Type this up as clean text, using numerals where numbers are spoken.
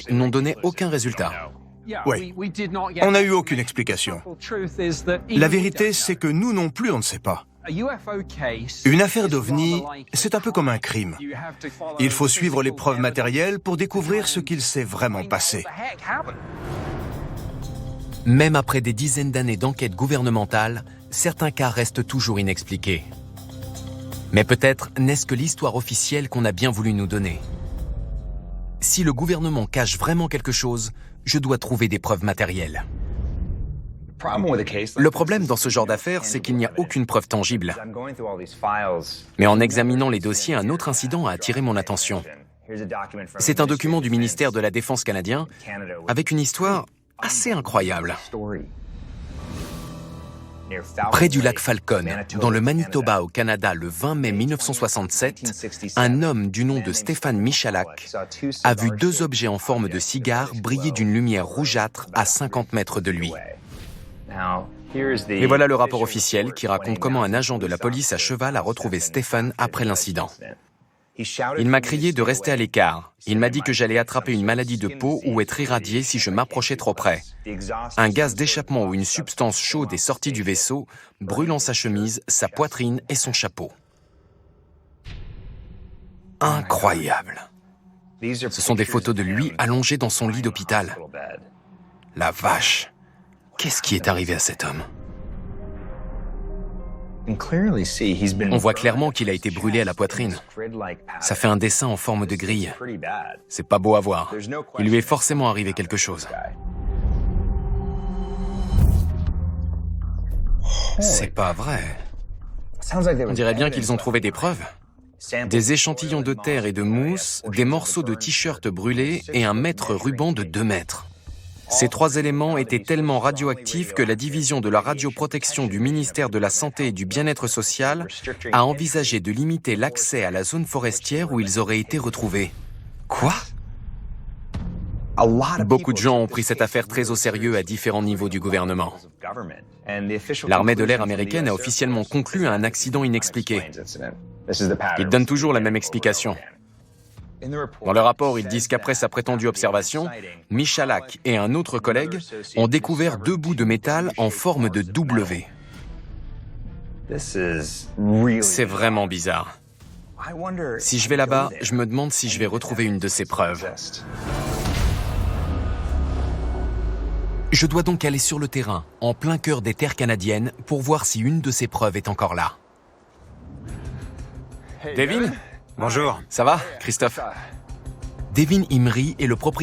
n'ont donné aucun résultat. Oui, on n'a eu aucune explication. La vérité, c'est que nous non plus, on ne sait pas. Une affaire d'OVNI, c'est un peu comme un crime. Il faut suivre les preuves matérielles pour découvrir ce qu'il s'est vraiment passé. Même après des dizaines d'années d'enquête gouvernementale, certains cas restent toujours inexpliqués. Mais peut-être n'est-ce que l'histoire officielle qu'on a bien voulu nous donner. Si le gouvernement cache vraiment quelque chose, je dois trouver des preuves matérielles. Le problème dans ce genre d'affaires, c'est qu'il n'y a aucune preuve tangible. Mais en examinant les dossiers, un autre incident a attiré mon attention. C'est un document du ministère de la Défense canadien avec une histoire assez incroyable. Près du lac Falcon, dans le Manitoba au Canada, le 20 mai 1967, un homme du nom de Stéphane Michalak a vu deux objets en forme de cigare briller d'une lumière rougeâtre à 50 mètres de lui. Et voilà le rapport officiel qui raconte comment un agent de la police à cheval a retrouvé Stéphane après l'incident. Il m'a crié de rester à l'écart. Il m'a dit que j'allais attraper une maladie de peau ou être irradié si je m'approchais trop près. Un gaz d'échappement ou une substance chaude est sortie du vaisseau, brûlant sa chemise, sa poitrine et son chapeau. Incroyable. Ce sont des photos de lui allongé dans son lit d'hôpital. La vache. Qu'est-ce qui est arrivé à cet homme? On voit clairement qu'il a été brûlé à la poitrine. Ça fait un dessin en forme de grille. C'est pas beau à voir. Il lui est forcément arrivé quelque chose. C'est pas vrai. On dirait bien qu'ils ont trouvé des preuves. Des échantillons de terre et de mousse, des morceaux de t-shirt brûlés et un mètre ruban de 2 mètres. Ces 3 éléments étaient tellement radioactifs que la division de la radioprotection du ministère de la Santé et du Bien-être social a envisagé de limiter l'accès à la zone forestière où ils auraient été retrouvés. Quoi? Beaucoup de gens ont pris cette affaire très au sérieux à différents niveaux du gouvernement. L'armée de l'air américaine a officiellement conclu à un accident inexpliqué. Ils donnent toujours la même explication. Dans le rapport, ils disent qu'après sa prétendue observation, Michalak et un autre collègue ont découvert 2 bouts de métal en forme de W. C'est vraiment bizarre. Si je vais là-bas, je me demande si je vais retrouver une de ces preuves. Je dois donc aller sur le terrain, en plein cœur des terres canadiennes, pour voir si une de ces preuves est encore là. Devin ? Bonjour. Ça va, Christophe? Devin Imri est le propriétaire